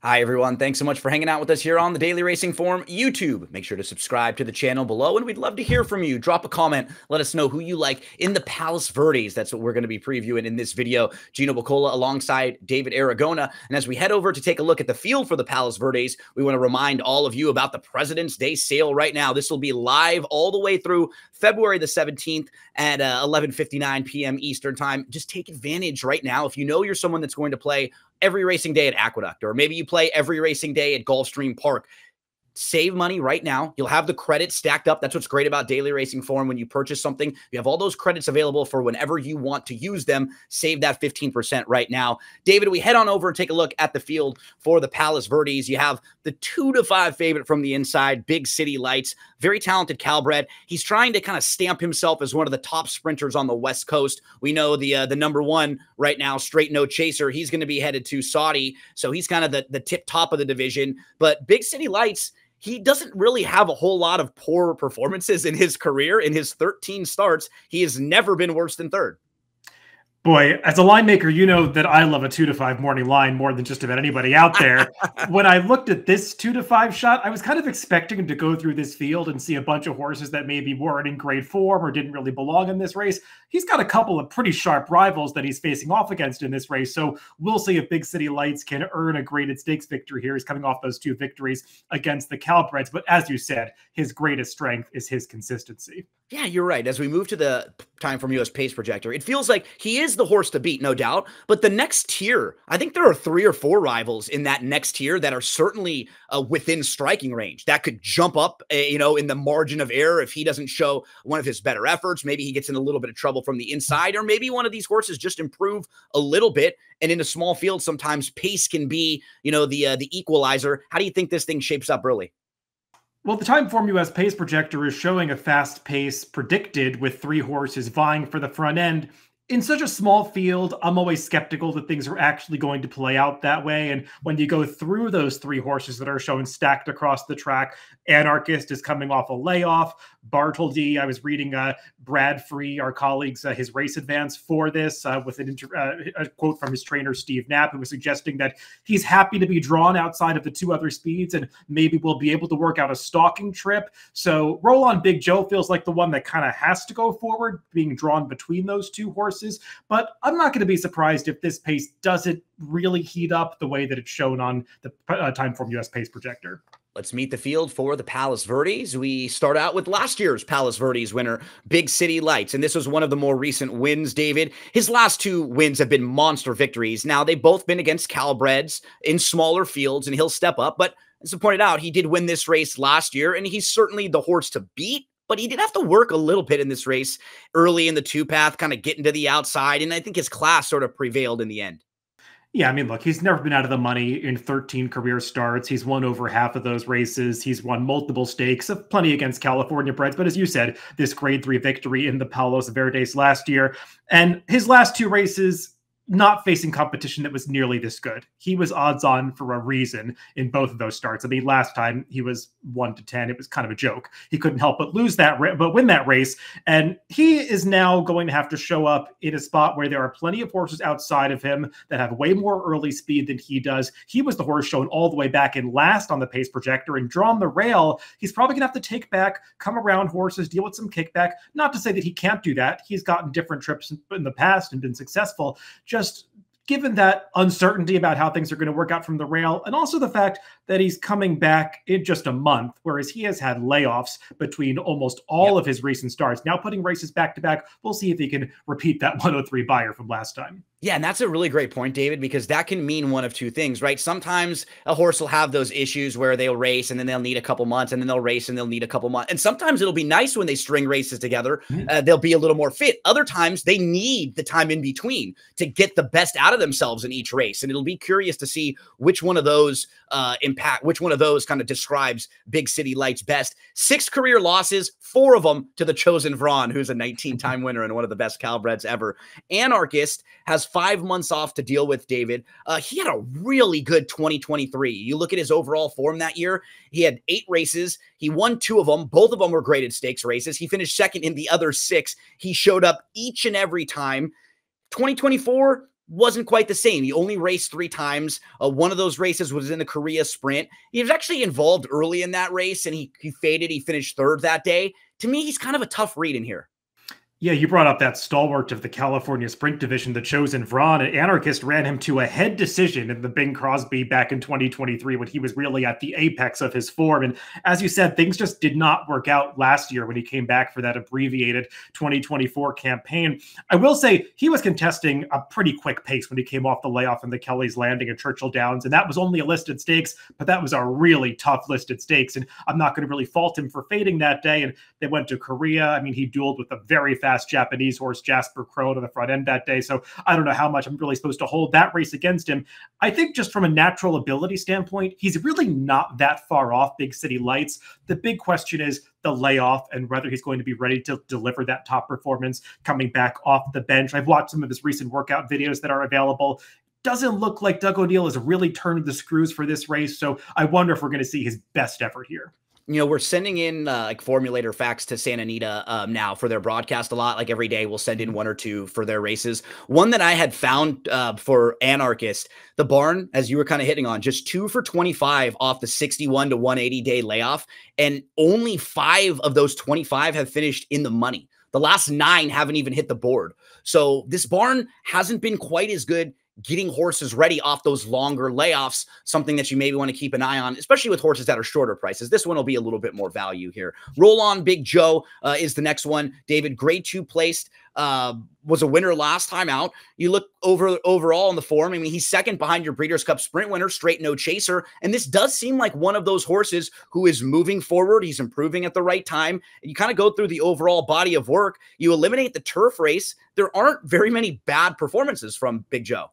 Hi, everyone. Thanks so much for hanging out with us here on the Daily Racing Form YouTube. Make sure to subscribe to the channel below, and we'd love to hear from you. Drop a comment. Let us know who you like in the Palos Verdes. That's what we're going to be previewing in this video. Gino Buccola alongside David Aragona. And as we head over to take a look at the field for the Palos Verdes, we want to remind all of you about the President's Day sale right now. This will be live all the way through February the 17th at 11:59 p.m. Eastern Time. Just take advantage right now. If you know you're someone that's going to play every racing day at Aqueduct, or maybe you play every racing day at Gulfstream Park, save money right now. You'll have the credits stacked up. That's what's great about Daily Racing Form. When you purchase something, you have all those credits available for whenever you want to use them. Save that 15% right now. David, we head on over and take a look at the field for the Palos Verdes. You have the 2-5 favorite from the inside, Big City Lights, very talented Calbred. He's trying to kind of stamp himself as one of the top sprinters on the West Coast. We know the number one right now, Straight No Chaser. He's going to be headed to Saudi, so he's kind of the tip top of the division. But Big City Lights, he doesn't really have a whole lot of poor performances in his career. In his 13 starts, he has never been worse than third. Boy, as a line maker, you know that I love a 2-5 morning line more than just about anybody out there. When I looked at this 2-5 shot, I was kind of expecting him to go through this field and see a bunch of horses that maybe weren't in great form or didn't really belong in this race. He's got a couple of pretty sharp rivals that he's facing off against in this race. So we'll see if Big City Lights can earn a graded stakes victory here. He's coming off those 2 victories against the Calbreds. But as you said, his greatest strength is his consistency. Yeah, you're right. As we move to the Time from US Pace Projector, it feels like he is the horse to beat, no doubt. But the next tier, I think there are 3 or 4 rivals in that next tier that are certainly within striking range. That could jump up, in the margin of error if he doesn't show one of his better efforts. Maybe he gets in a little bit of trouble from the inside, or maybe one of these horses just improve a little bit. And in a small field, sometimes pace can be, the equalizer. How do you think this thing shapes up early? Well, the Timeform US Pace Projector is showing a fast pace predicted with 3 horses vying for the front end. In such a small field, I'm always skeptical that things are actually going to play out that way. And when you go through those 3 horses that are shown stacked across the track, Anarchist is coming off a layoff. Bartledy, I was reading Brad Free, our colleagues, his race advance for this with a quote from his trainer, Steve Knapp, who was suggesting that he's happy to be drawn outside of the 2 other speeds and maybe we'll be able to work out a stalking trip. So Roll on Big Joe feels like the one that kind of has to go forward, being drawn between those 2 horses. But I'm not going to be surprised if this pace doesn't really heat up the way that it's shown on the Timeform US Pace Projector. Let's meet the field for the Palos Verdes. We start out with last year's Palos Verdes winner, Big City Lights. And this was one of the more recent wins, David. His last 2 wins have been monster victories. Now, they've both been against Calbreds in smaller fields, and he'll step up. But as I pointed out, he did win this race last year, and he's certainly the horse to beat. But he did have to work a little bit in this race early in the 2 path, kind of getting to the outside. And I think his class sort of prevailed in the end. Yeah, I mean, look, he's never been out of the money in 13 career starts. He's won over half of those races. He's won multiple stakes, plenty against California breds. But as you said, this grade 3 victory in the Palos Verdes last year. And his last 2 races, not facing competition that was nearly this good. He was odds on for a reason in both of those starts. I mean, last time he was 1-10. It was kind of a joke. He couldn't help but lose that, but win that race. And he is now going to have to show up in a spot where there are plenty of horses outside of him that have way more early speed than he does. He was the horse shown all the way back in last on the pace projector and drawn the rail. He's probably going to have to take back, come around horses, deal with some kickback. Not to say that he can't do that. He's gotten different trips in the past and been successful. Just given that uncertainty about how things are going to work out from the rail, and also the fact that he's coming back in just a month, whereas he has had layoffs between almost all of his recent starts. Now putting races back to back, we'll see if he can repeat that 103 buyer from last time. Yeah, and that's a really great point, David, because that can mean one of 2 things, right? Sometimes a horse will have those issues where they'll race and then they'll need a couple months, and then they'll race and they'll need a couple months. And sometimes it'll be nice when they string races together. They'll be a little more fit. Other times they need the time in between to get the best out of themselves in each race. And it'll be curious to see which one of those kind of describes Big City Lights best. 6 career losses, 4 of them to the Chosen Vron, who's a 19-time winner and one of the best Calbreds ever. Anarchist has 5 months off to deal with, David. He had a really good 2023. You look at his overall form that year, he had 8 races. He won 2 of them. Both of them were graded stakes races. He finished second in the other 6. He showed up each and every time. 2024, wasn't quite the same. He only raced 3 times. One of those races was in the Korea Sprint. He was actually involved early in that race, and he faded. He finished 3rd that day. To me, he's kind of a tough read in here. Yeah, you brought up that stalwart of the California Sprint Division, the Chosen Vron. An Anarchist ran him to a head decision in the Bing Crosby back in 2023 when he was really at the apex of his form. And as you said, things just did not work out last year when he came back for that abbreviated 2024 campaign. I will say he was contesting a pretty quick pace when he came off the layoff in the Kelly's Landing at Churchill Downs. And that was only a listed stakes, but that was a really tough listed stakes. And I'm not going to really fault him for fading that day. And they went to Korea. I mean, he dueled with a very fast Japanese horse Jasper Crow to the front end that day. So I don't know how much I'm really supposed to hold that race against him. I think just from a natural ability standpoint, he's really not that far off Big City Lights. The big question is the layoff and whether he's going to be ready to deliver that top performance coming back off the bench. I've watched some of his recent workout videos that are available. Doesn't look like Doug O'Neill has really turned the screws for this race. So I wonder if we're going to see his best effort here. We're sending in like formulator facts to Santa Anita now for their broadcast a lot. Like every day we'll send in 1 or 2 for their races. One that I had found for Anarchist, the barn, as you were kind of hitting on, just 2 for 25 off the 61 to 180 day layoff. And only 5 of those 25 have finished in the money. The last 9 haven't even hit the board. So this barn hasn't been quite as good getting horses ready off those longer layoffs, something that you maybe want to keep an eye on, especially with horses that are shorter prices. This one will be a little bit more value here. Roll On Big Joe is the next one. David, grade 2 placed, was a winner last time out. You look overall in the form. I mean, he's 2nd behind your Breeders' Cup Sprint winner, Straight No Chaser. And this does seem like one of those horses who is moving forward. He's improving at the right time. You kind of go through the overall body of work. You eliminate the turf race. There aren't very many bad performances from Big Joe.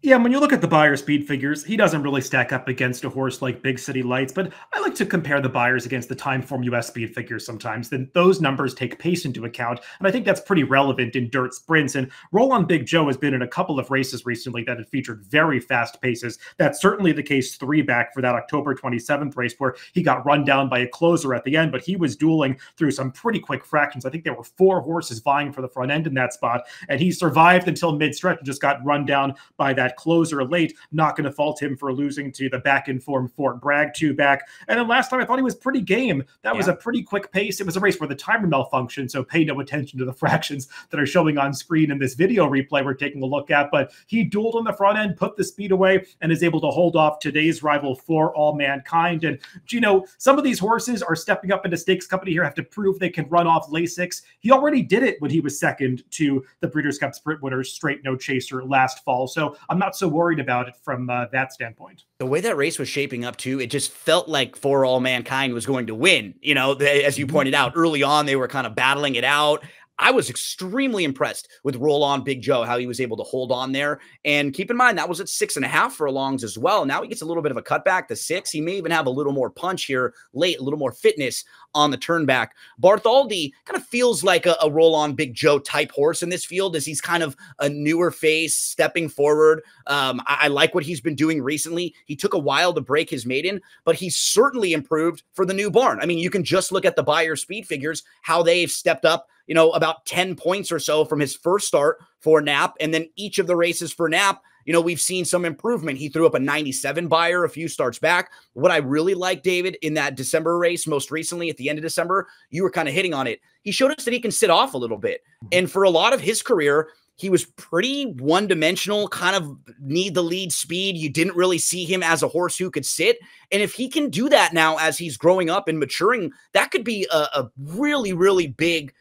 Yeah, when you look at the Beyer speed figures, he doesn't really stack up against a horse like Big City Lights, but I like to compare the Beyers against the Timeform US speed figures sometimes. Then those numbers take pace into account, and I think that's pretty relevant in dirt sprints. And Roll On Big Joe has been in a couple of races recently that have featured very fast paces. That's certainly the case 3 back for that October 27th race where he got run down by a closer at the end, but he was dueling through some pretty quick fractions. I think there were 4 horses vying for the front end in that spot, and he survived until mid-stretch and just got run down by that closer late. Not going to fault him for losing to the back in form Fort Bragg 2 back. And then last time I thought he was pretty game. That was a pretty quick pace. It was a race where the timer malfunctioned, so pay no attention to the fractions that are showing on screen in this video replay we're taking a look at. But he dueled on the front end, put the speed away, and is able to hold off today's rival For All Mankind. And Gino, some of these horses are stepping up into stakes company here, have to prove they can run off Lasix. He already did it when he was 2nd to the Breeders' Cup Sprint winner Straight No Chaser last fall. So I'm not so worried about it from that standpoint. The way that race was shaping up too, it just felt like For All Mankind was going to win. As you pointed out early on, they were kind of battling it out. I was extremely impressed with Roll On Big Joe, how he was able to hold on there. And keep in mind, that was at 6.5 furlongs as well. Now he gets a little bit of a cutback to 6. He may even have a little more punch here late, a little more fitness on the turn back. Bartholdi kind of feels like a Roll On Big Joe type horse in this field, as he's kind of a newer face stepping forward. I like what he's been doing recently. He took a while to break his maiden, but he's certainly improved for the new barn. I mean, you can just look at the Beyer speed figures, how they've stepped up, about 10 points or so from his first start for Knapp. And then each of the races for Knapp, we've seen some improvement. He threw up a 97 Beyer a few starts back. What I really like, David, in that December race, most recently at the end of December, you were kind of hitting on it. He showed us that he can sit off a little bit. And for a lot of his career, he was pretty one-dimensional, kind of need the lead speed. You didn't really see him as a horse who could sit. And if he can do that now as he's growing up and maturing, that could be a really, really big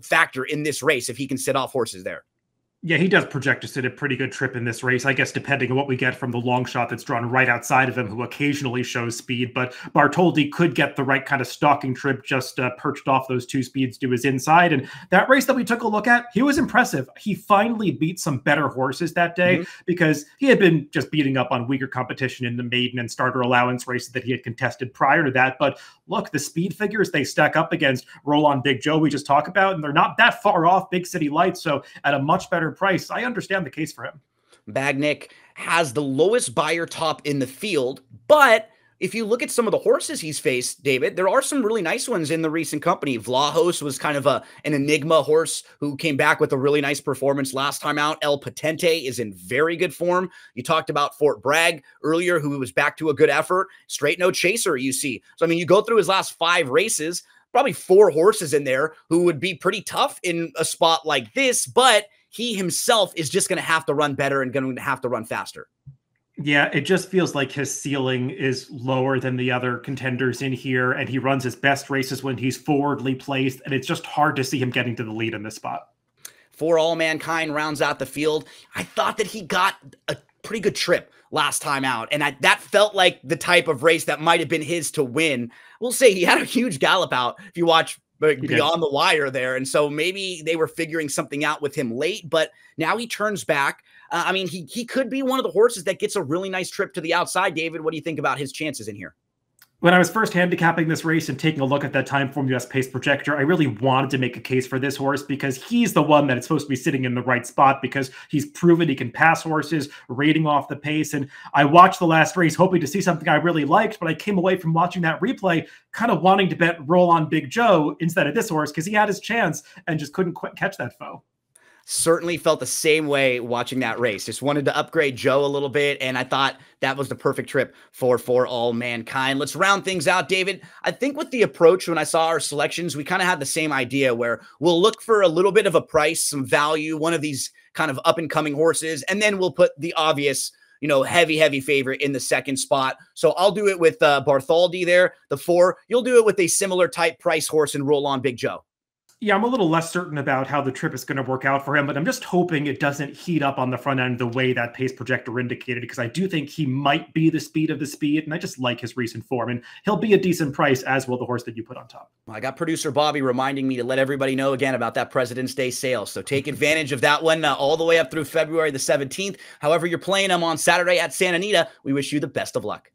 factor in this race if he can sit off horses there. Yeah, he does project to sit a pretty good trip in this race, I guess, depending on what we get from the long shot that's drawn right outside of him, who occasionally shows speed. But Bartholdi could get the right kind of stalking trip, just perched off those 2 speeds to his inside. And that race that we took a look at, he was impressive. He finally beat some better horses that day because he had been just beating up on weaker competition in the maiden and starter allowance races that he had contested prior to that. But look, the speed figures they stack up against Roll On Big Joe we just talked about, and they're not that far off Big City Lights. So at a much better price, I understand the case for him. Bagnick has the lowest Beyer top in the field, but if you look at some of the horses he's faced, David, there are some really nice ones in the recent company. Vlahos was kind of an enigma horse who came back with a really nice performance last time out. El Patente is in very good form. You talked about Fort Bragg earlier, who was back to a good effort. Straight No Chaser, you see. So, I mean, you go through his last 5 races, probably 4 horses in there who would be pretty tough in a spot like this, but he himself is just going to have to run better and going to have to run faster. Yeah, it just feels like his ceiling is lower than the other contenders in here, and he runs his best races when he's forwardly placed, and it's just hard to see him getting to the lead in this spot. For All Mankind rounds out the field. I thought that he got a pretty good trip last time out, and that felt like the type of race that might have been his to win. We'll say he had a huge gallop out if you watch beyond the wire there, and so maybe they were figuring something out with him late, but now he turns back. I mean, he could be one of the horses that gets a really nice trip to the outside. David, what do you think about his chances in here? When I was first handicapping this race and taking a look at that Timeform US pace projector, I really wanted to make a case for this horse because he's the one that is supposed to be sitting in the right spot because he's proven he can pass horses, rating off the pace. And I watched the last race hoping to see something I really liked, but I came away from watching that replay kind of wanting to bet Roll on Big Joe instead of this horse because he had his chance and just couldn't quite catch that foe. Certainly felt the same way watching that race. Just wanted to upgrade Joe a little bit, and I thought that was the perfect trip for All Mankind. Let's round things out, David. I think with the approach, when I saw our selections, we kind of had the same idea where we'll look for a little bit of a price, some value, one of these kind of up-and-coming horses, and then we'll put the obvious, you know, heavy favorite in the second spot. So I'll do it with Bartholdi there, the 4. You'll do it with a similar type price horse and Roll on Big Joe. Yeah, I'm a little less certain about how the trip is going to work out for him, but I'm just hoping it doesn't heat up on the front end the way that pace projector indicated, because I do think he might be the speed of the speed, and I just like his recent form, and he'll be a decent price, as will the horse that you put on top. I got producer Bobby reminding me to let everybody know again about that President's Day sale, so take advantage of that one all the way up through February the 17th. However you're playing them on Saturday at Santa Anita, we wish you the best of luck.